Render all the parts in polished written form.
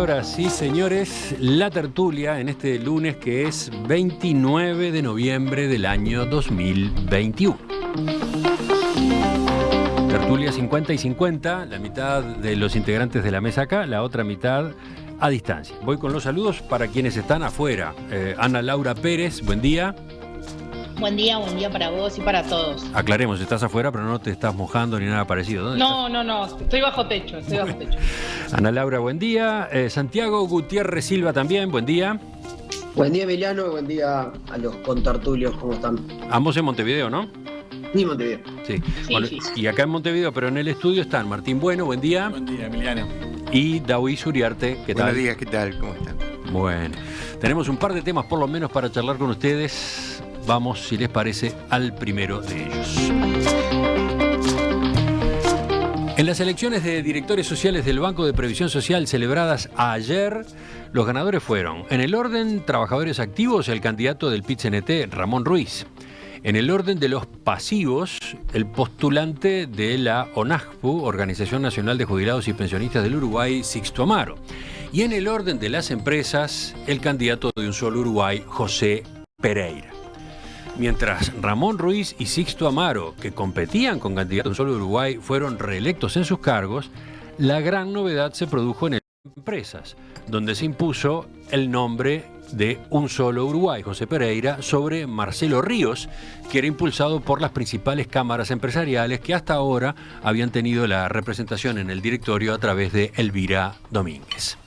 Señoras y señores, la tertulia en este lunes que es 29 de noviembre del año 2021. Tertulia 50 y 50, la mitad de los integrantes de la mesa acá, la otra mitad a distancia. Voy con los saludos para quienes están afuera. Ana Laura Pérez, buen día. Buen día para vos y para todos. Aclaremos, estás afuera, pero no te estás mojando ni nada parecido. ¿Dónde No, estoy bajo techo, Ana Laura, buen día. Santiago Gutiérrez Silva también, buen día. Buen día, Emiliano, y buen día a los contertulios, ¿cómo están? Ambos en Montevideo, ¿no? Sí, Montevideo. Sí. Bueno, y acá en Montevideo, pero en el estudio están Martín Bueno, buen día. Buen día, Emiliano. Y David Suriarte, ¿qué tal? Buenos días, ¿qué tal? ¿Cómo están? Bueno, tenemos un par de temas por lo menos para charlar con ustedes. Vamos, si les parece, al primero de ellos. En las elecciones de directores sociales del Banco de Previsión Social celebradas ayer, los ganadores fueron, en el orden trabajadores activos, el candidato del PIT-CNT, Ramón Ruiz. En el orden de los pasivos, el postulante de la ONAJPU, Organización Nacional de Jubilados y Pensionistas del Uruguay, Sixto Amaro. Y en el orden de las empresas, el candidato de Un Solo Uruguay, José Pereira. Mientras Ramón Ruiz y Sixto Amaro, que competían con candidatos de Un Solo Uruguay, fueron reelectos en sus cargos, la gran novedad se produjo en empresas, donde se impuso el nombre de Un Solo Uruguay, José Pereira, sobre Marcelo Ríos, que era impulsado por las principales cámaras empresariales que hasta ahora habían tenido la representación en el directorio a través de Elvira Domínguez.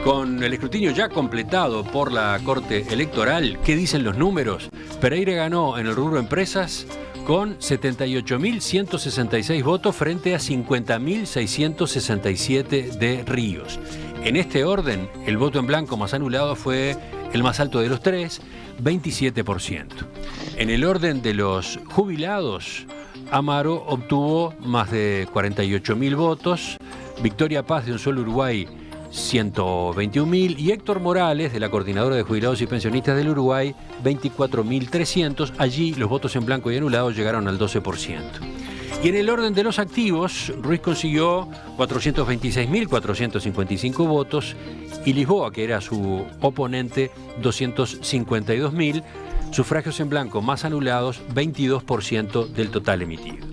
Con el escrutinio ya completado por la Corte Electoral, ¿qué dicen los números? Pereira ganó en el rubro empresas con 78.166 votos frente a 50.667 de Ríos. En este orden, el voto en blanco más anulado fue el más alto de los tres, 27%. En el orden de los jubilados, Amaro obtuvo más de 48.000 votos, Victoria Paz de Un Solo Uruguay 121.000 y Héctor Morales, de la Coordinadora de Jubilados y Pensionistas del Uruguay, 24.300. Allí los votos en blanco y anulados llegaron al 12%. Y en el orden de los activos, Ruiz consiguió 426.455 votos y Lisboa, que era su oponente, 252.000. Sufragios en blanco más anulados, 22% del total emitido.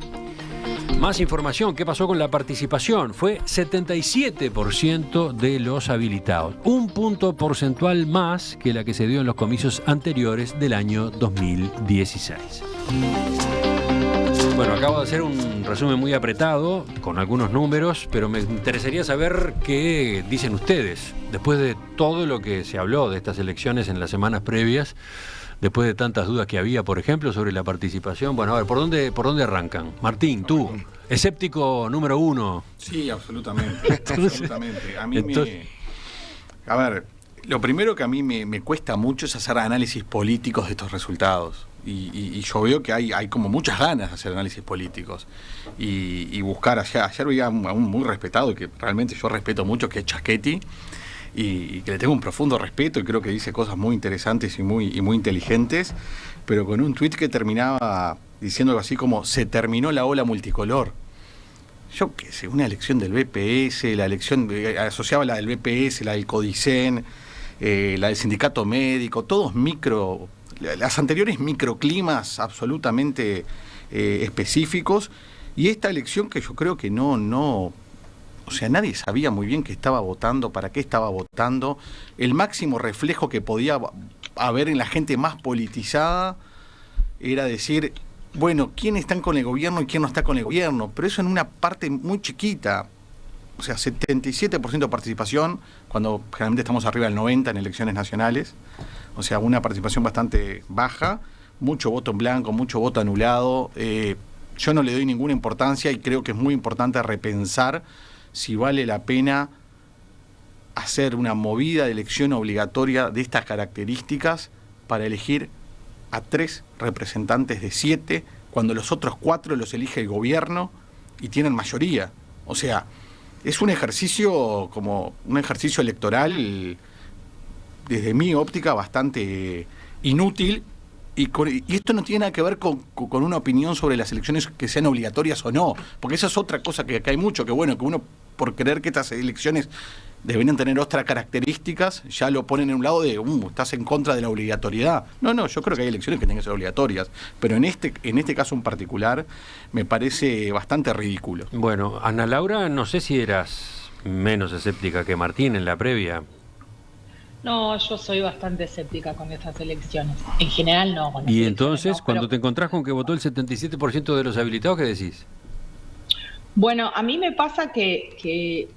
Más información, ¿qué pasó con la participación? Fue 77% de los habilitados, un punto porcentual más que la que se dio en los comicios anteriores del año 2016. Bueno, acabo de hacer un resumen muy apretado, con algunos números, pero me interesaría saber qué dicen ustedes, después de todo lo que se habló de estas elecciones en las semanas previas, después de tantas dudas que había, por ejemplo, sobre la participación. Bueno, a ver, ¿por dónde arrancan? Martín, tú, escéptico número uno. Sí, absolutamente. Absolutamente. A ver, lo primero que a mí me cuesta mucho es hacer análisis políticos de estos resultados. Y yo veo que hay como muchas ganas de hacer análisis políticos. Y buscar, ayer veía a un muy respetado, y que realmente yo respeto mucho, que es Chaschetti, y que le tengo un profundo respeto y creo que dice cosas muy interesantes y muy inteligentes, pero con un tuit que terminaba diciendo algo así como: se terminó la ola multicolor. Yo qué sé, una elección del BPS, la elección, asociaba la del BPS, la del Codicen, la del sindicato médico, todos las anteriores microclimas absolutamente específicos, y esta elección que yo creo que no, o sea, nadie sabía muy bien qué estaba votando, para qué estaba votando. El máximo reflejo que podía haber en la gente más politizada era decir, bueno, ¿quién está con el gobierno y quién no está con el gobierno? Pero eso en una parte muy chiquita. O sea, 77% de participación, cuando generalmente estamos arriba del 90% en elecciones nacionales. O sea, una participación bastante baja, mucho voto en blanco, mucho voto anulado. Yo no le doy ninguna importancia y creo que es muy importante repensar si vale la pena hacer una movida de elección obligatoria de estas características para elegir a 3 representantes de 7, cuando los otros 4 los elige el gobierno y tienen mayoría. O sea, es un ejercicio electoral, desde mi óptica, bastante inútil y esto no tiene nada que ver con una opinión sobre las elecciones que sean obligatorias o no, porque esa es otra cosa que acá hay mucho, que bueno, que uno por creer que estas elecciones deberían tener otras características, ya lo ponen en un lado de, estás en contra de la obligatoriedad. No, yo creo que hay elecciones que tienen que ser obligatorias, pero en este caso en particular me parece bastante ridículo. Bueno, Ana Laura, no sé si eras menos escéptica que Martín en la previa. No, yo soy bastante escéptica con estas elecciones. En general no. Con las Y elecciones entonces, no, cuando pero... te encontrás con que votó el 77% de los habilitados, ¿qué decís? Bueno, a mí me pasa que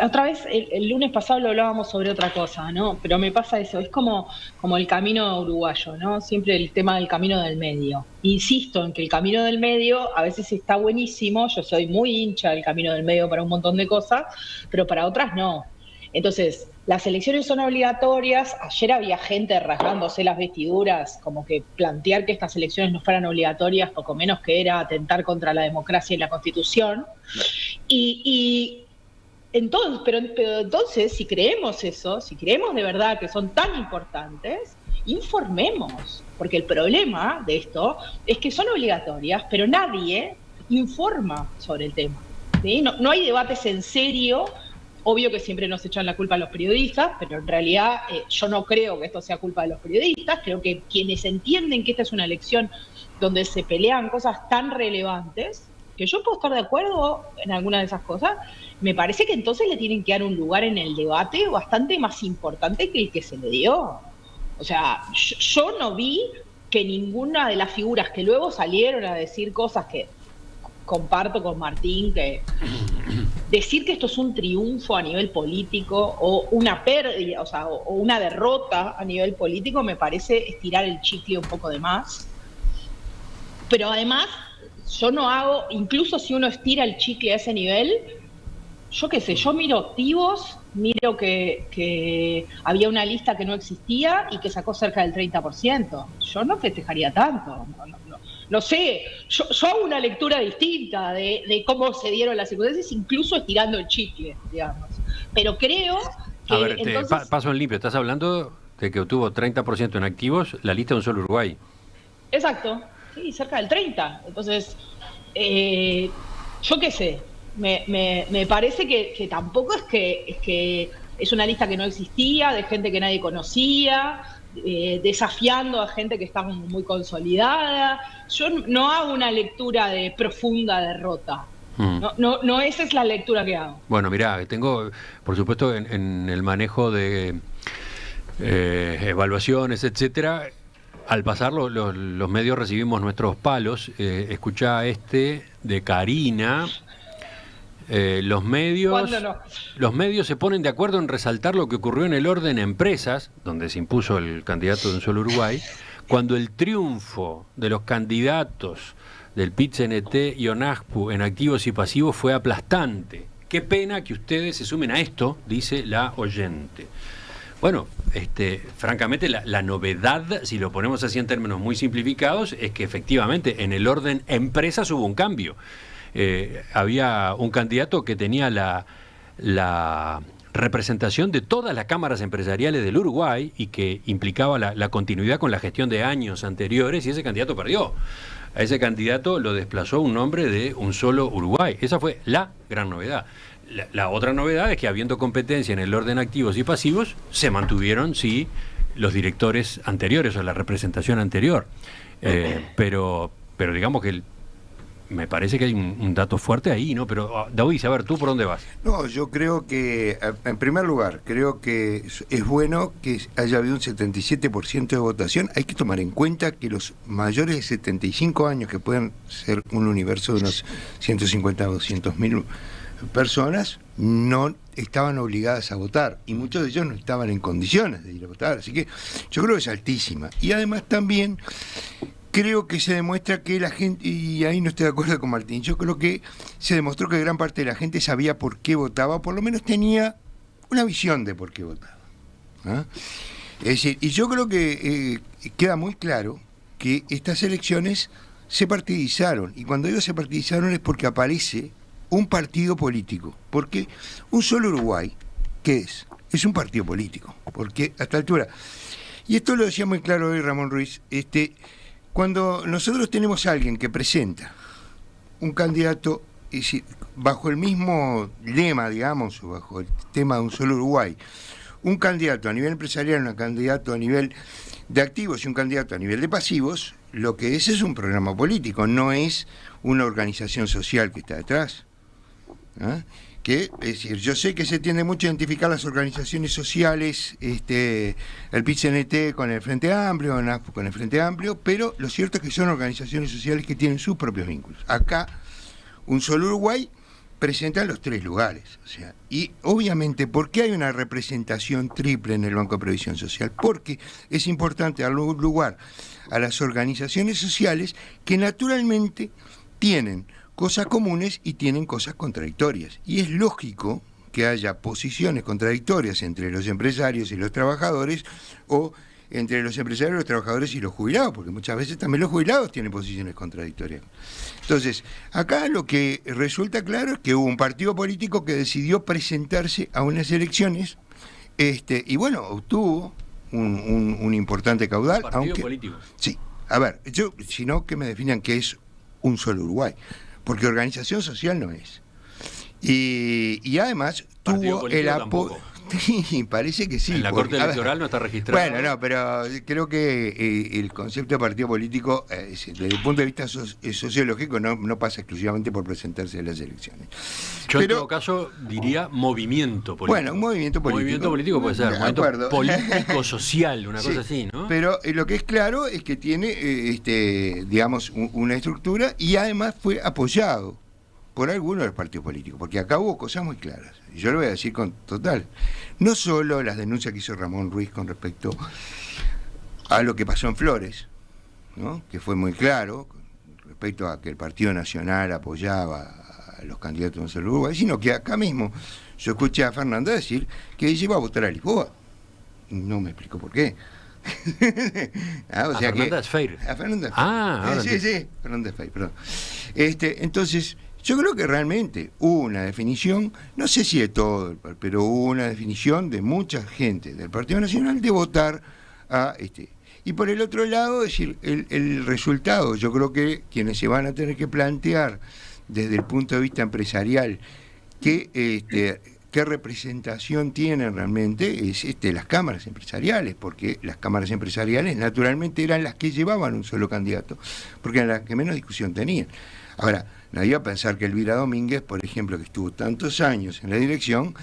otra vez el lunes pasado lo hablábamos sobre otra cosa, ¿no? Pero me pasa eso, es como el camino uruguayo, ¿no? Siempre el tema del camino del medio. Insisto en que el camino del medio a veces está buenísimo, yo soy muy hincha del camino del medio para un montón de cosas, pero para otras no. Entonces, las elecciones son obligatorias. Ayer había gente rasgándose las vestiduras, como que plantear que estas elecciones no fueran obligatorias, poco menos que era atentar contra la democracia y la Constitución. Entonces, pero entonces, si creemos eso, si creemos de verdad que son tan importantes, informemos, porque el problema de esto es que son obligatorias, pero nadie informa sobre el tema, ¿sí? No hay debates en serio. Obvio que siempre nos echan la culpa a los periodistas, pero en realidad yo no creo que esto sea culpa de los periodistas. Creo que quienes entienden que esta es una elección donde se pelean cosas tan relevantes, que yo puedo estar de acuerdo en alguna de esas cosas, me parece que entonces le tienen que dar un lugar en el debate bastante más importante que el que se le dio. O sea, yo no vi que ninguna de las figuras que luego salieron a decir cosas que comparto con Martín, que decir que esto es un triunfo a nivel político o una pérdida, o una derrota a nivel político, me parece estirar el chicle un poco de más. Pero además, yo no hago, incluso si uno estira el chicle a ese nivel, yo qué sé, yo miro activos, miro que había una lista que no existía y que sacó cerca del 30%. Yo no festejaría tanto, no sé, yo hago una lectura distinta de cómo se dieron las circunstancias, incluso estirando el chicle, digamos. Pero creo que... A ver, entonces... paso en limpio, estás hablando de que obtuvo 30% en activos la lista de un solo Uruguay. Exacto, sí, cerca del 30%. Entonces, yo qué sé, me parece que tampoco es que es una lista que no existía, de gente que nadie conocía, desafiando a gente que está muy consolidada. Yo no hago una lectura de profunda derrota. No, esa es la lectura que hago. Bueno, mirá, tengo, por supuesto, en el manejo de evaluaciones, etcétera, al pasar los medios recibimos nuestros palos. Escuchá de Karina. Los medios se ponen de acuerdo en resaltar lo que ocurrió en el orden empresas, donde se impuso el candidato de Un Solo Uruguay, cuando el triunfo de los candidatos del PIT-CNT y ONASPU en activos y pasivos fue aplastante. Qué pena que ustedes se sumen a esto, dice la oyente. Bueno, francamente la novedad, si lo ponemos así en términos muy simplificados, es que efectivamente en el orden empresas hubo un cambio. Había un candidato que tenía la representación de todas las cámaras empresariales del Uruguay y que implicaba la continuidad con la gestión de años anteriores, y ese candidato perdió. A ese candidato lo desplazó un hombre de Un Solo Uruguay. Esa fue la gran novedad. La otra novedad es que, habiendo competencia en el orden activos y pasivos, se mantuvieron, sí, los directores anteriores o la representación anterior. Pero digamos que me parece que hay un dato fuerte ahí, ¿no? Pero, David, a ver, ¿tú por dónde vas? No, yo creo que, en primer lugar, creo que es bueno que haya habido un 77% de votación. Hay que tomar en cuenta que los mayores de 75 años, que pueden ser un universo de unos 150 o 200 mil personas, no estaban obligadas a votar, y muchos de ellos no estaban en condiciones de ir a votar. Así que yo creo que es altísima. Y además también creo que se demuestra que la gente, y ahí no estoy de acuerdo con Martín, yo creo que se demostró que gran parte de la gente sabía por qué votaba, por lo menos tenía una visión de por qué votaba. Es decir, y yo creo que queda muy claro que estas elecciones se partidizaron, y cuando digo se partidizaron es porque aparece un partido político, porque Un Solo Uruguay, ¿qué es? Es un partido político, porque a esta altura, Y esto lo decía muy claro hoy Ramón Ruiz, cuando nosotros tenemos a alguien que presenta un candidato bajo el mismo lema, digamos, o bajo el tema de un solo Uruguay, un candidato a nivel empresarial, un candidato a nivel de activos y un candidato a nivel de pasivos, lo que es un programa político, no es una organización social que está detrás. ¿Ah? Que, es decir, yo sé que se tiende mucho a identificar las organizaciones sociales, el PIT-CNT con el Frente Amplio, NAF con el Frente Amplio, pero lo cierto es que son organizaciones sociales que tienen sus propios vínculos. Acá, Un Solo Uruguay presenta los 3 lugares. O sea, y obviamente, ¿por qué hay una representación triple en el Banco de Previsión Social? Porque es importante darle un lugar a las organizaciones sociales que naturalmente tienen cosas comunes y tienen cosas contradictorias. Y es lógico que haya posiciones contradictorias entre los empresarios y los trabajadores, o entre los empresarios, los trabajadores y los jubilados, porque muchas veces también los jubilados tienen posiciones contradictorias. Entonces, acá lo que resulta claro es que hubo un partido político que decidió presentarse a unas elecciones, y bueno, obtuvo un importante caudal. ¿Partido político? Sí. A ver, sino que me definan qué es Un Solo Uruguay, porque organización social no es. Y además tuvo el apoyo. Sí, parece que sí. En la Corte Electoral no está registrado. Bueno, no, pero creo que el concepto de partido político, desde el punto de vista sociológico, no pasa exclusivamente por presentarse a las elecciones. Yo en todo caso diría movimiento político. Bueno, un movimiento político. Movimiento político puede ser, movimiento político-social, una cosa así, ¿no? Pero lo que es claro es que tiene, digamos, una estructura, y además fue apoyado por algunos de los partidos políticos, porque acá hubo cosas muy claras. Y yo lo voy a decir con total. No solo las denuncias que hizo Ramón Ruiz con respecto a lo que pasó en Flores, ¿no? Que fue muy claro, con respecto a que el Partido Nacional apoyaba a los candidatos de Un Solo Uruguay, sino que acá mismo yo escuché a Fernanda decir que ella iba a votar a Lisboa. No me explico por qué. O sea, Fernanda Esfeir. A Fernanda Esfeir. Sí, Fernanda Esfeir, perdón. Entonces, yo creo que realmente hubo una definición, no sé si de todo, pero hubo una definición de mucha gente del Partido Nacional de votar a Y por el otro lado, es decir, el resultado, yo creo que quienes se van a tener que plantear desde el punto de vista empresarial qué representación tienen realmente es las cámaras empresariales, porque las cámaras empresariales naturalmente eran las que llevaban un solo candidato, porque eran las que menos discusión tenían. Ahora, nadie iba a pensar que Elvira Domínguez, por ejemplo, que estuvo tantos años en la dirección,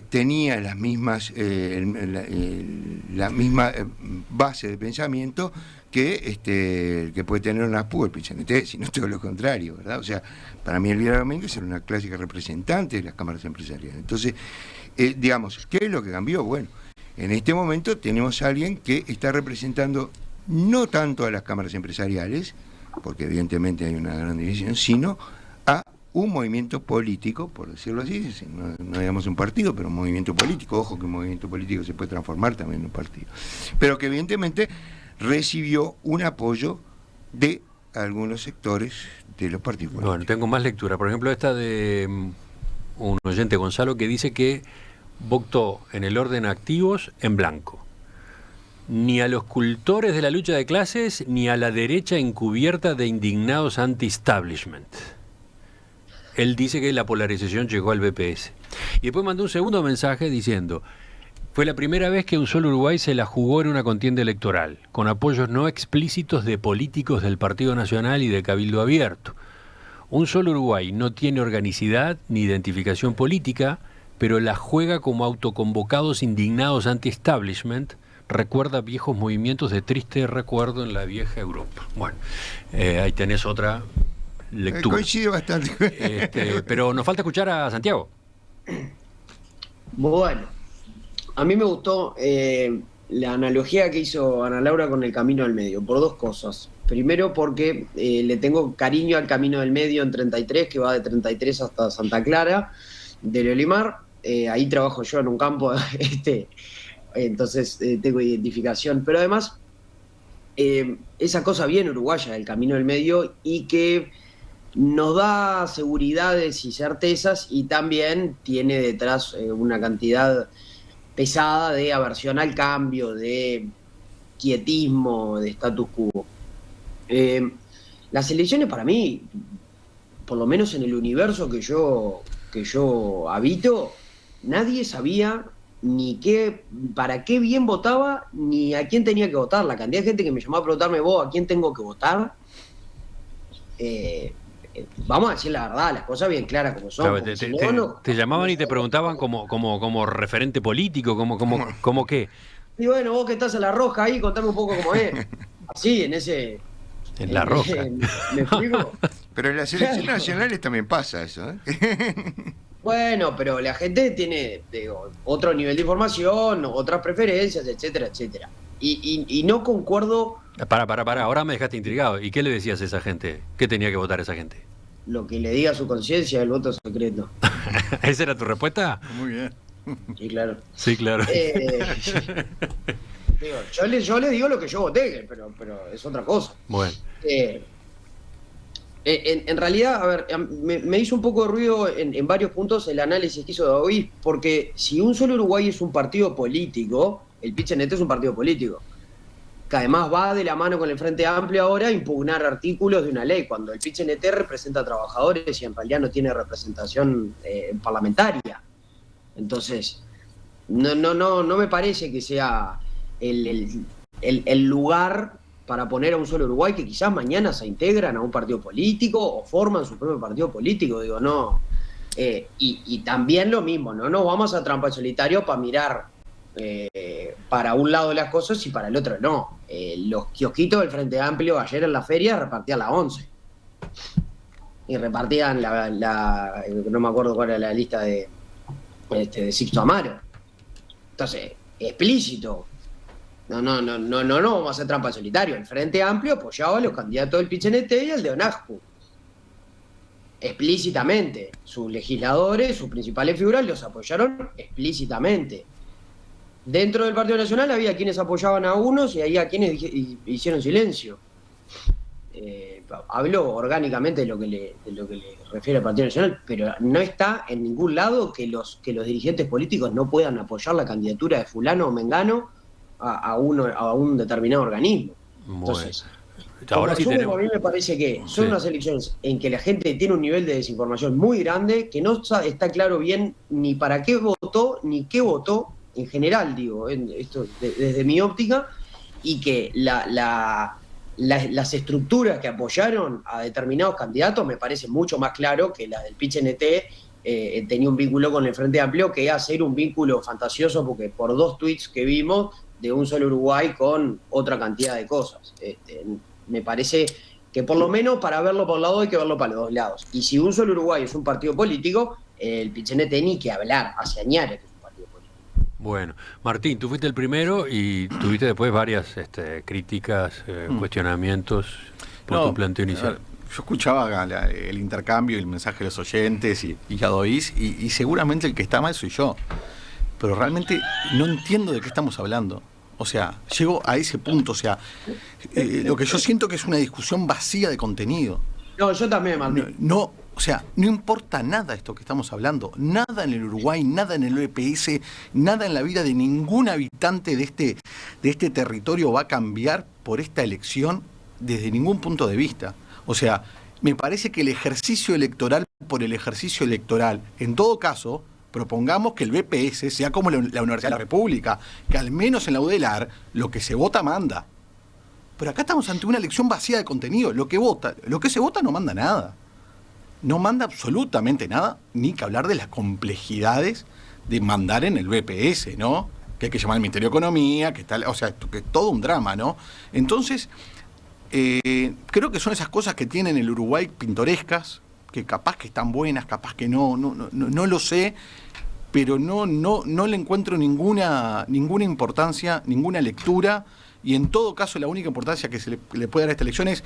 tenía las mismas la misma base de pensamiento que puede tener una ASPU, el PIT-CNT, sino todo lo contrario, ¿verdad? O sea, para mí Elvira Domínguez era una clásica representante de las cámaras empresariales. Entonces, digamos, ¿qué es lo que cambió? Bueno, en este momento tenemos a alguien que está representando no tanto a las cámaras empresariales, porque evidentemente hay una gran división, sino a un movimiento político, por decirlo así, no digamos un partido, pero un movimiento político. Ojo que un movimiento político se puede transformar también en un partido, pero que evidentemente recibió un apoyo de algunos sectores de los partidos políticos. Bueno, tengo más lectura, por ejemplo esta de un oyente, Gonzalo, que dice que votó en el orden activos en blanco. Ni a los cultores de la lucha de clases, ni a la derecha encubierta de indignados anti-establishment. Él dice que la polarización llegó al BPS. Y después mandó un segundo mensaje diciendo: fue la primera vez que Un Solo Uruguay se la jugó en una contienda electoral, con apoyos no explícitos de políticos del Partido Nacional y de Cabildo Abierto. Un Solo Uruguay no tiene organicidad ni identificación política, pero la juega como autoconvocados indignados anti-establishment. Recuerda viejos movimientos de triste recuerdo en la vieja Europa. Bueno, ahí tenés otra lectura. Coincide bastante. Pero nos falta escuchar a Santiago. Bueno, a mí me gustó la analogía que hizo Ana Laura con el Camino del Medio, por dos cosas. Primero porque le tengo cariño al Camino del Medio en 33, que va de 33 hasta Santa Clara, de Leolimar. Ahí trabajo yo en un campo, entonces tengo identificación. Pero además, esa cosa bien uruguaya del Camino del Medio, y que nos da seguridades y certezas, y también tiene detrás una cantidad pesada de aversión al cambio, de quietismo, de status quo. Las elecciones para mí, por lo menos en el universo que yo habito, nadie sabía ni para qué bien votaba, ni a quién tenía que votar. La cantidad de gente que me llamó a preguntarme, vos, ¿a quién tengo que votar? Vamos a decir la verdad, las cosas bien claras como son. Claro, te llamaban y te preguntaban como referente político, como qué. Y bueno, vos que estás en La Roja ahí, contame un poco cómo es. Así, en ese... En La Roja. ¿Me explico? Pero en las elecciones nacionales también pasa eso, ¿eh? Bueno, pero la gente tiene, digo, otro nivel de información, otras preferencias, etcétera, etcétera. Y no concuerdo... Para, ahora me dejaste intrigado. ¿Y qué le decías a esa gente? ¿Qué tenía que votar esa gente? Lo que le diga a su conciencia, el voto secreto. ¿Esa era tu respuesta? Muy bien. Sí, claro. Sí, claro. Digo, yo les digo lo que yo voté, pero es otra cosa. Bueno. En realidad, a ver, me hizo un poco de ruido en varios puntos el análisis que hizo David, porque si un solo Uruguay es un partido político, el PIT-CNT es un partido político, que además va de la mano con el Frente Amplio ahora a impugnar artículos de una ley, cuando el PIT-CNT representa a trabajadores y en realidad no tiene representación parlamentaria. Entonces, no me parece que sea el lugar para poner a un solo Uruguay, que quizás mañana se integran a un partido político o forman su propio partido político, digo, no. Y también lo mismo, no nos vamos a trampa solitario para mirar para un lado de las cosas y para el otro no. Los kiosquitos del Frente Amplio ayer en la feria repartían las 11. Y repartían no me acuerdo cuál era la lista de Sixto Amaro. Entonces, explícito. No vamos a hacer trampa solitario. El Frente Amplio apoyaba a los candidatos del PIT-CNT y el de ONAJPU. Explícitamente. Sus legisladores, sus principales figuras los apoyaron explícitamente. Dentro del Partido Nacional había quienes apoyaban a unos y había quienes hicieron silencio. Hablo orgánicamente de lo que le refiere al Partido Nacional, pero no está en ningún lado que los dirigentes políticos no puedan apoyar la candidatura de fulano o mengano a un determinado organismo. Entonces, ahora sí tenemos... a mí me parece que son unas elecciones en que la gente tiene un nivel de desinformación muy grande, que no está claro bien ni para qué votó, ni qué votó, en general, digo, esto desde mi óptica, y que las estructuras que apoyaron a determinados candidatos me parece mucho más claro que la del PIT-CNT tenía un vínculo con el Frente Amplio, que hacer un vínculo fantasioso, porque por 2 tweets que vimos de un solo Uruguay con otra cantidad de cosas. Me parece que por lo menos para verlo por un lado hay que verlo para los dos lados. Y si un solo Uruguay es un partido político, el PIT-CNT ni que hablar, hace años que es un partido político. Bueno, Martín, tú fuiste el primero y tuviste después varias críticas, cuestionamientos por tu planteo inicial. Yo escuchaba el intercambio y el mensaje de los oyentes y Yadoís, y seguramente el que está mal soy yo. Pero realmente no entiendo de qué estamos hablando. O sea, llego a ese punto. O sea, lo que yo siento que es una discusión vacía de contenido. No, yo también, Martín. No, o sea, no importa nada esto que estamos hablando. Nada en el Uruguay, nada en el EPS, nada en la vida de ningún habitante de este territorio va a cambiar por esta elección desde ningún punto de vista. O sea, me parece que el ejercicio electoral por el ejercicio electoral, en todo caso, propongamos que el BPS sea como la Universidad de la República, que al menos en la UDELAR lo que se vota manda. Pero acá estamos ante una elección vacía de contenido. Lo que se vota no manda nada. No manda absolutamente nada, ni que hablar de las complejidades de mandar en el BPS, ¿no? Que hay que llamar al Ministerio de Economía, que está, o sea, que es todo un drama, ¿no? Entonces, creo que son esas cosas que tienen el Uruguay pintorescas, que capaz que están buenas, capaz que no lo sé, pero no le encuentro ninguna importancia, ninguna lectura, y en todo caso la única importancia que se le puede dar a esta elección es: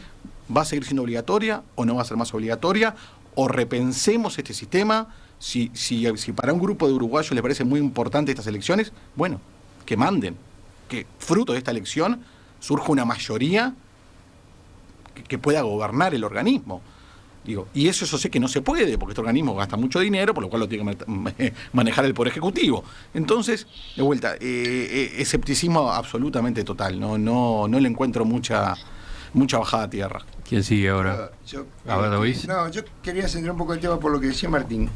¿va a seguir siendo obligatoria o no va a ser más obligatoria? O repensemos este sistema. Si para un grupo de uruguayos les parece muy importante estas elecciones, bueno, que manden, que fruto de esta elección surja una mayoría que pueda gobernar el organismo. Digo, y eso yo sé que no se puede, porque este organismo gasta mucho dinero, por lo cual lo tiene que manejar el Poder Ejecutivo. Entonces, de vuelta, escepticismo absolutamente total, no le encuentro mucha bajada a tierra. ¿Quién sigue ahora? Yo quería centrar un poco el tema por lo que decía Martín.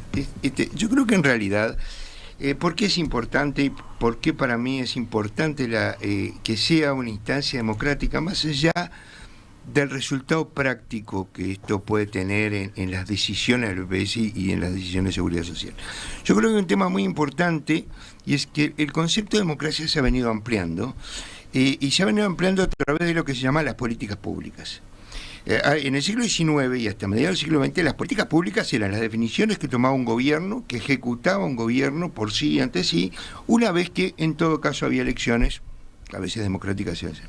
Yo creo que en realidad, ¿por qué es importante y por qué para mí es importante que sea una instancia democrática más allá del resultado práctico que esto puede tener en las decisiones del BPS y en las decisiones de seguridad social? Yo creo que hay un tema muy importante, y es que el concepto de democracia se ha venido ampliando, y se ha venido ampliando a través de lo que se llama las políticas públicas. En el siglo XIX y hasta mediados del siglo XX, las políticas públicas eran las definiciones que tomaba un gobierno, que ejecutaba un gobierno por sí y ante sí, una vez que en todo caso había elecciones, a veces democráticas se hacen.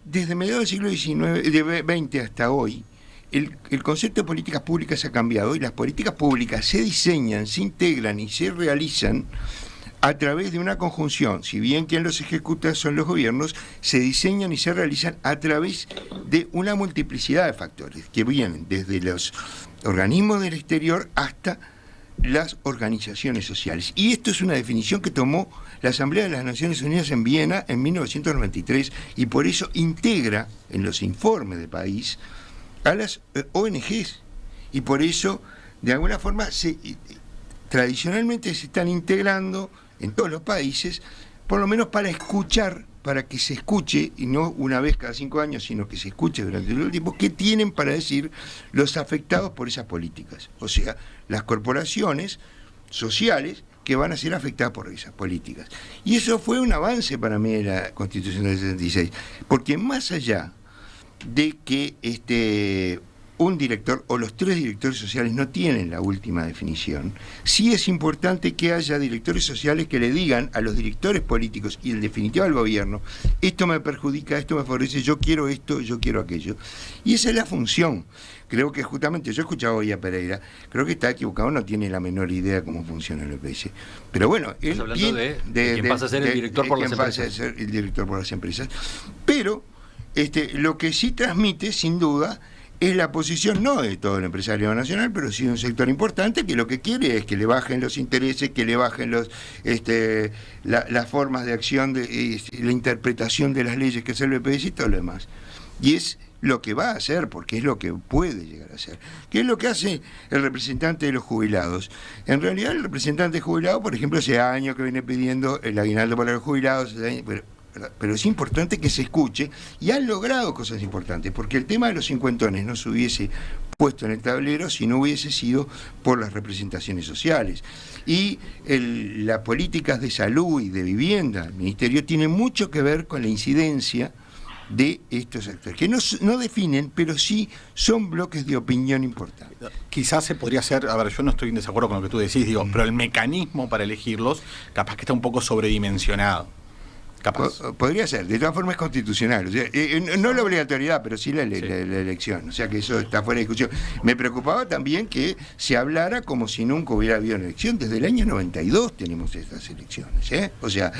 Desde mediados del siglo XX hasta hoy, el concepto de políticas públicas ha cambiado y las políticas públicas se diseñan, se integran y se realizan a través de una conjunción. Si bien quien los ejecuta son los gobiernos, se diseñan y se realizan a través de una multiplicidad de factores que vienen desde los organismos del exterior hasta las organizaciones sociales. Y esto es una definición que tomó la Asamblea de las Naciones Unidas en Viena en 1993 y por eso integra en los informes de país a las ONGs y por eso de alguna forma tradicionalmente se están integrando en todos los países, por lo menos para escuchar, para que se escuche, y no una vez cada 5 años, sino que se escuche durante todo el tiempo, qué tienen para decir los afectados por esas políticas. O sea, las corporaciones sociales que van a ser afectadas por esas políticas. Y eso fue un avance para mí de la Constitución del 76, porque más allá de que un director o los 3 directores sociales no tienen la última definición, sí es importante que haya directores sociales que le digan a los directores políticos y en definitiva al gobierno, esto me perjudica, esto me favorece, yo quiero esto, yo quiero aquello. Y esa es la función. Creo que justamente, yo he escuchado hoy a Pereira, creo que está equivocado, no tiene la menor idea cómo funciona el EPS. Pero bueno, él hablando de quien pasa a ser el director por las empresas. Pasa a ser el director por las empresas. Pero lo que sí transmite, sin duda, es la posición no de todo el empresario nacional, pero sí de un sector importante que lo que quiere es que le bajen los intereses, que le bajen las formas de acción, la interpretación de las leyes que hace el BPS y todo lo demás. Y es lo que va a hacer, porque es lo que puede llegar a hacer. ¿Qué es lo que hace el representante de los jubilados? En realidad el representante jubilado, por ejemplo, hace años que viene pidiendo el aguinaldo para los jubilados, pero es importante que se escuche y han logrado cosas importantes, porque el tema de los cincuentones no se hubiese puesto en el tablero si no hubiese sido por las representaciones sociales. Y las políticas de salud y de vivienda del Ministerio tienen mucho que ver con la incidencia de estos actores, que no definen, pero sí son bloques de opinión importantes. Quizás se podría hacer, a ver, yo no estoy en desacuerdo con lo que tú decís, pero el mecanismo para elegirlos capaz que está un poco sobredimensionado. Capaz. Podría ser, de todas formas es constitucional, o sea, no la obligatoriedad, pero sí la elección, o sea que eso está fuera de discusión. Me preocupaba también que se hablara como si nunca hubiera habido una elección. Desde el año 92 tenemos estas elecciones, o sea,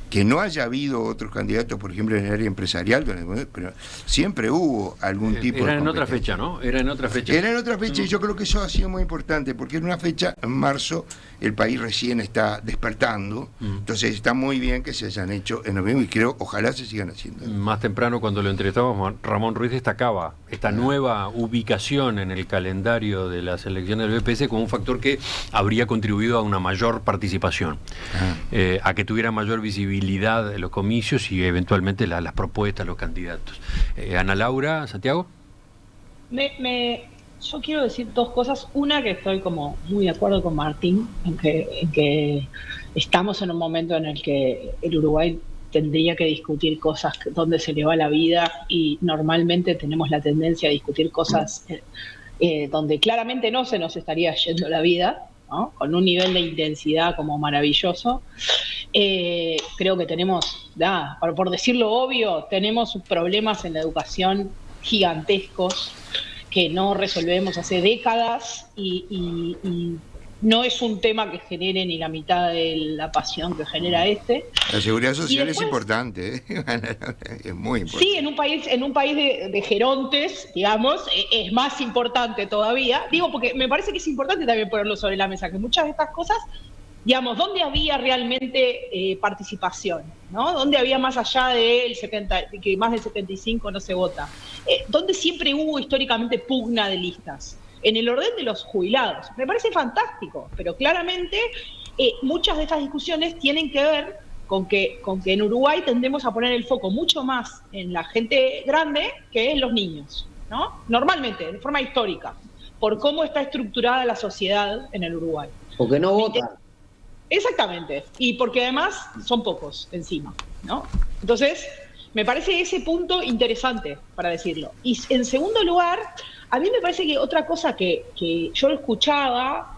que no haya habido otros candidatos, por ejemplo, en el área empresarial, pero siempre hubo algún tipo de... Era en otra fecha, ¿no? Era en otra fecha. Era en otra fecha y yo creo que eso ha sido muy importante, porque en una fecha, en marzo, el país recién está despertando, entonces está muy bien que se hayan hecho en noviembre y creo, ojalá se sigan haciendo. Más temprano, cuando lo entrevistábamos, Ramón Ruiz destacaba esta nueva ubicación en el calendario de las elecciones del BPS como un factor que habría contribuido a una mayor participación, a que tuviera mayor visibilidad de los comicios y eventualmente las propuestas, los candidatos. Ana Laura, Santiago. Yo quiero decir 2 cosas. Una, que estoy como muy de acuerdo con Martín, en que estamos en un momento en el que el Uruguay tendría que discutir cosas donde se le va la vida y normalmente tenemos la tendencia a discutir cosas donde claramente no se nos estaría yendo la vida, ¿no? Con un nivel de intensidad como maravilloso. Creo que tenemos, por decirlo obvio, tenemos problemas en la educación gigantescos que no resolvemos hace décadas y no es un tema que genere ni la mitad de la pasión que genera este. La seguridad social después, es importante, ¿eh? Es muy importante. Sí, en un país de gerontes, digamos, es más importante todavía. Digo, porque me parece que es importante también ponerlo sobre la mesa, que muchas de estas cosas, digamos, ¿dónde había realmente participación? ¿No? ¿Dónde había más allá del 70, que más del 75 no se vota? ¿Dónde siempre hubo históricamente pugna de listas? En el orden de los jubilados. Me parece fantástico, pero claramente muchas de estas discusiones tienen que ver con que en Uruguay tendemos a poner el foco mucho más en la gente grande que en los niños, ¿no? Normalmente, de forma histórica, por cómo está estructurada la sociedad en el Uruguay. Porque no votan. Exactamente, y porque además son pocos encima, ¿no? Entonces, me parece ese punto interesante, para decirlo. Y en segundo lugar, a mí me parece que otra cosa que yo escuchaba,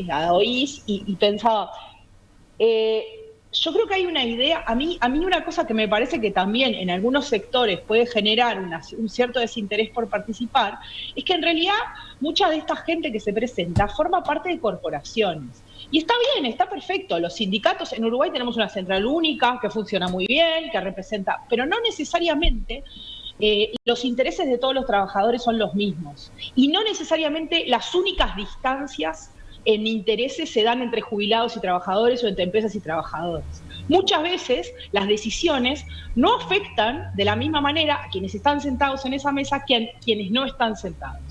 la oís y pensaba, yo creo que hay una idea, a mí una cosa que me parece que también en algunos sectores puede generar un cierto desinterés por participar, es que en realidad mucha de esta gente que se presenta forma parte de corporaciones. Y está bien, está perfecto. Los sindicatos, en Uruguay tenemos una central única que funciona muy bien, que representa, pero no necesariamente los intereses de todos los trabajadores son los mismos. Y no necesariamente las únicas distancias en intereses se dan entre jubilados y trabajadores o entre empresas y trabajadores. Muchas veces las decisiones no afectan de la misma manera a quienes están sentados en esa mesa que a quienes no están sentados.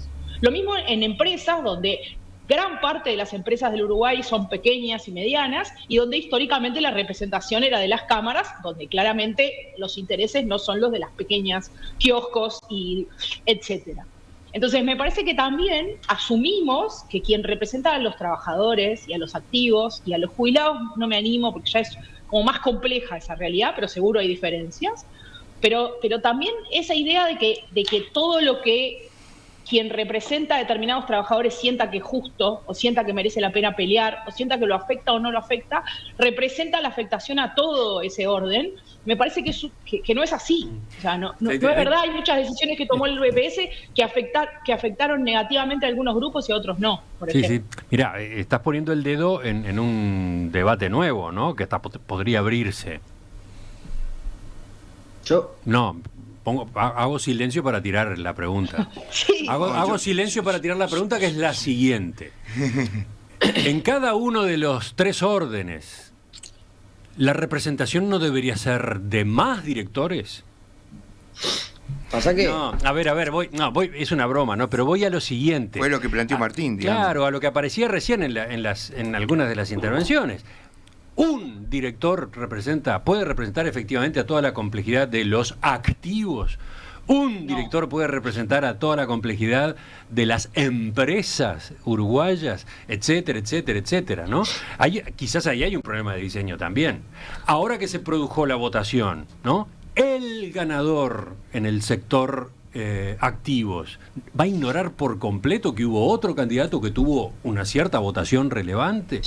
Lo mismo en empresas donde gran parte de las empresas del Uruguay son pequeñas y medianas y donde históricamente la representación era de las cámaras, donde claramente los intereses no son los de las pequeñas kioscos y etcétera. Entonces me parece que también asumimos que quien representa a los trabajadores y a los activos y a los jubilados, no me animo porque ya es como más compleja esa realidad, pero seguro hay diferencias, pero también esa idea de que todo lo que quien representa a determinados trabajadores sienta que es justo, o sienta que merece la pena pelear, o sienta que lo afecta o no lo afecta, representa la afectación a todo ese orden. Me parece que no es así. O sea, no es verdad. Hay muchas decisiones que tomó el BPS que afectaron negativamente a algunos grupos y a otros no, por ejemplo. Sí. Mira, estás poniendo el dedo en un debate nuevo, ¿no? Que podría abrirse. Hago silencio para tirar la pregunta. Sí. Hago silencio para tirar la pregunta, que es la siguiente. En cada uno de los tres órdenes, ¿la representación no debería ser de más directores? ¿Pasa qué? No, a ver, es una broma, ¿no? Pero voy a lo siguiente. Fue lo que planteó Martín, digamos. Claro, a lo que aparecía recién en algunas de las intervenciones. Un director puede representar efectivamente a toda la complejidad de los activos. Un director puede representar a toda la complejidad de las empresas uruguayas, etcétera, etcétera, etcétera, ¿no? Quizás ahí hay un problema de diseño también. Ahora que se produjo la votación, ¿no? El ganador en el sector activos, ¿va a ignorar por completo que hubo otro candidato que tuvo una cierta votación relevante?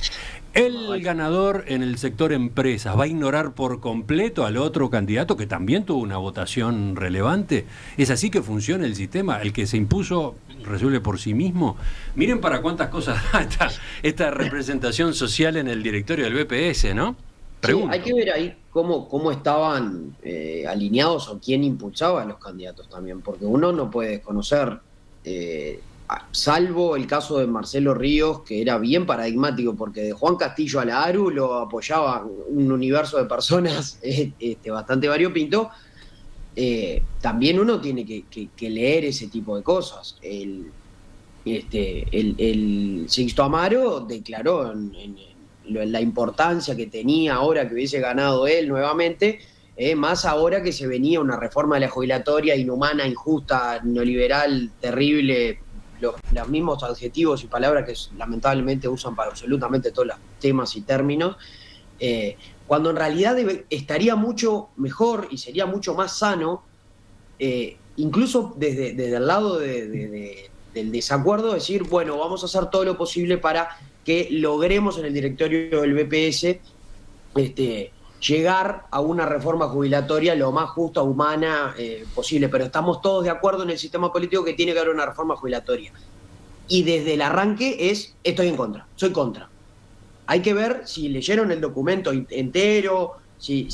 El ganador en el sector empresas, ¿va a ignorar por completo al otro candidato que también tuvo una votación relevante? ¿Es así que funciona el sistema? ¿El que se impuso resuelve por sí mismo? Miren para cuántas cosas da esta representación social en el directorio del BPS, ¿no? Sí, hay que ver ahí cómo estaban alineados o quién impulsaba a los candidatos también, porque uno no puede desconocer, salvo el caso de Marcelo Ríos, que era bien paradigmático, porque de Juan Castillo a la ARU lo apoyaba un universo de personas bastante variopinto. También uno tiene que leer ese tipo de cosas. El Sixto Amaro declaró la importancia que tenía ahora que hubiese ganado él nuevamente, más ahora que se venía una reforma de la jubilatoria inhumana, injusta, neoliberal, terrible, los mismos adjetivos y palabras que lamentablemente usan para absolutamente todos los temas y términos, cuando en realidad estaría mucho mejor y sería mucho más sano, incluso desde el lado del desacuerdo, decir, bueno, vamos a hacer todo lo posible para que logremos en el directorio del BPS llegar a una reforma jubilatoria lo más justa, humana posible, pero estamos todos de acuerdo en el sistema político que tiene que haber una reforma jubilatoria. Y desde el arranque estoy en contra, soy contra. Hay que ver si leyeron el documento entero. Sí,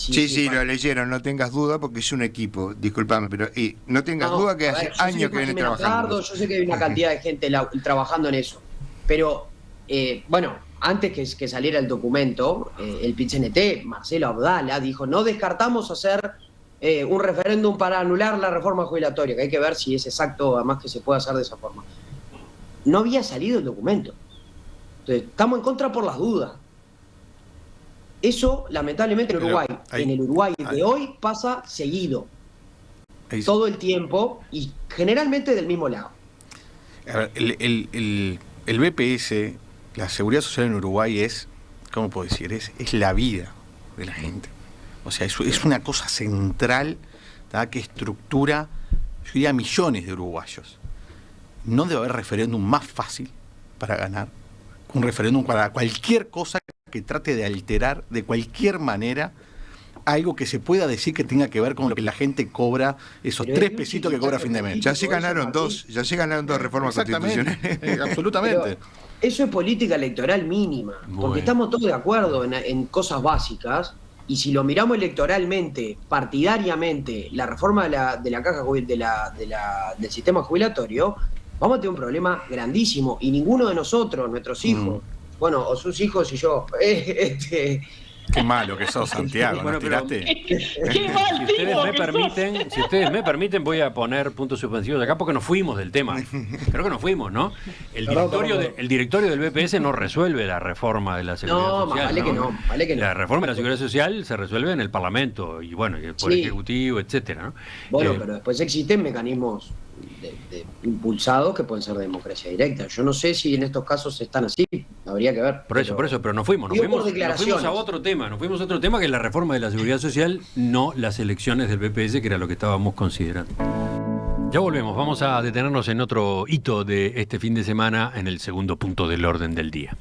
lo leyeron, no tengas duda, porque es un equipo, discúlpame, pero no tengas duda que hace años que viene trabajando. Yo sé que hay una cantidad de gente trabajando en eso, pero bueno, antes que saliera el documento, el PIT-CNT, Marcelo Abdala, dijo, no descartamos hacer un referéndum para anular la reforma jubilatoria, que hay que ver si es exacto, además que se puede hacer de esa forma. No había salido el documento. Entonces, estamos en contra por las dudas. Eso, lamentablemente, en Uruguay. En el Uruguay de hoy pasa seguido. Todo el tiempo y generalmente del mismo lado. A ver, el BPS, la seguridad social en Uruguay es, ¿cómo puedo decir? Es la vida de la gente. O sea, es una cosa central, ¿tá?, que estructura, yo diría, millones de uruguayos. No debe haber referéndum más fácil para ganar un referéndum para cualquier cosa que trate de alterar de cualquier manera algo que se pueda decir que tenga que ver con lo que la gente cobra, esos 3 pesitos que cobra a fin de mes. Ya se ganaron dos reformas constitucionales. Absolutamente. Pero eso es política electoral mínima, porque estamos todos de acuerdo en cosas básicas, y si lo miramos electoralmente, partidariamente, la reforma de la caja del sistema jubilatorio, vamos a tener un problema grandísimo, y ninguno de nosotros, nuestros hijos, bueno, o sus hijos y yo, Qué malo que sos, Santiago, ¿no tiraste? Qué mal tipo Si ustedes me permiten, voy a poner puntos suspensivos acá porque nos fuimos del tema. Creo que nos fuimos, ¿no? El directorio del BPS no resuelve la reforma de la seguridad social. Vale que no. La reforma de la seguridad social se resuelve en el Parlamento y bueno, por Ejecutivo, etcétera, ¿no? Bueno, pero después existen mecanismos impulsados que pueden ser de democracia directa. Yo no sé si en estos casos están así, habría que ver. Por eso, pero nos fuimos a otro tema que es la reforma de la seguridad social, no las elecciones del BPS, que era lo que estábamos considerando. Ya volvemos, vamos a detenernos en otro hito de este fin de semana, en el segundo punto del orden del día.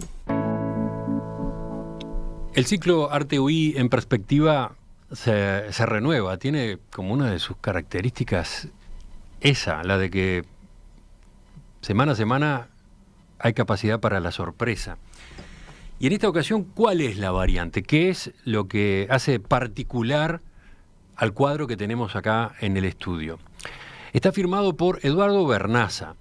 El ciclo Arte UI en perspectiva se renueva, tiene como una de sus características la de que semana a semana hay capacidad para la sorpresa. Y en esta ocasión, ¿cuál es la variante? ¿Qué es lo que hace particular al cuadro que tenemos acá en el estudio? Está firmado por Eduardo Bernaza,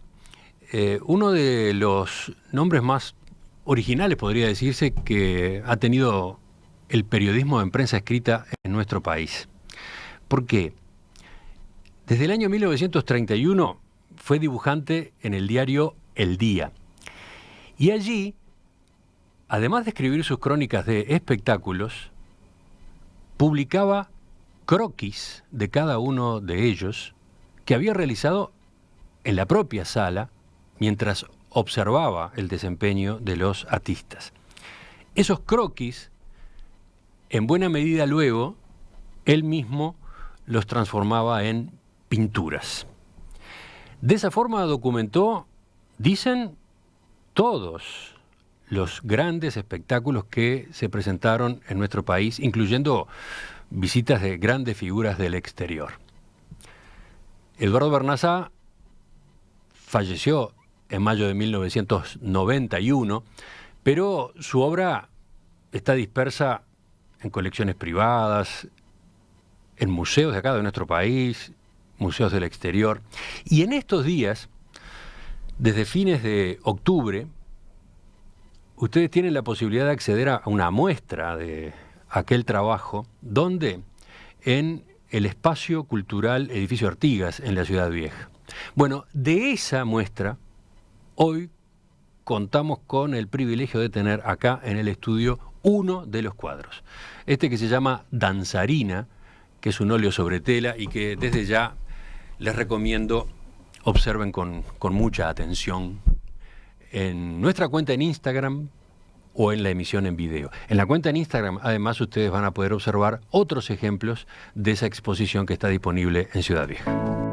uno de los nombres más originales, podría decirse, que ha tenido el periodismo en prensa escrita en nuestro país. ¿Por qué? Desde el año 1931 fue dibujante en el diario El Día. Y allí, además de escribir sus crónicas de espectáculos, publicaba croquis de cada uno de ellos que había realizado en la propia sala mientras observaba el desempeño de los artistas. Esos croquis, en buena medida luego, él mismo los transformaba en pinturas. De esa forma documentó, dicen, todos los grandes espectáculos que se presentaron en nuestro país, incluyendo visitas de grandes figuras del exterior. Eduardo Bernaza falleció en mayo de 1991, pero su obra está dispersa en colecciones privadas, en museos de acá de nuestro país, museos del exterior. Y en estos días, desde fines de octubre, ustedes tienen la posibilidad de acceder a una muestra de aquel trabajo, donde en el Espacio Cultural Edificio Artigas, en la Ciudad Vieja. Bueno, de esa muestra, hoy contamos con el privilegio de tener acá en el estudio uno de los cuadros. Este que se llama Danzarina, que es un óleo sobre tela y que desde ya les recomiendo observen con mucha atención en nuestra cuenta en Instagram o en la emisión en video. En la cuenta en Instagram, además, ustedes van a poder observar otros ejemplos de esa exposición que está disponible en Ciudad Vieja.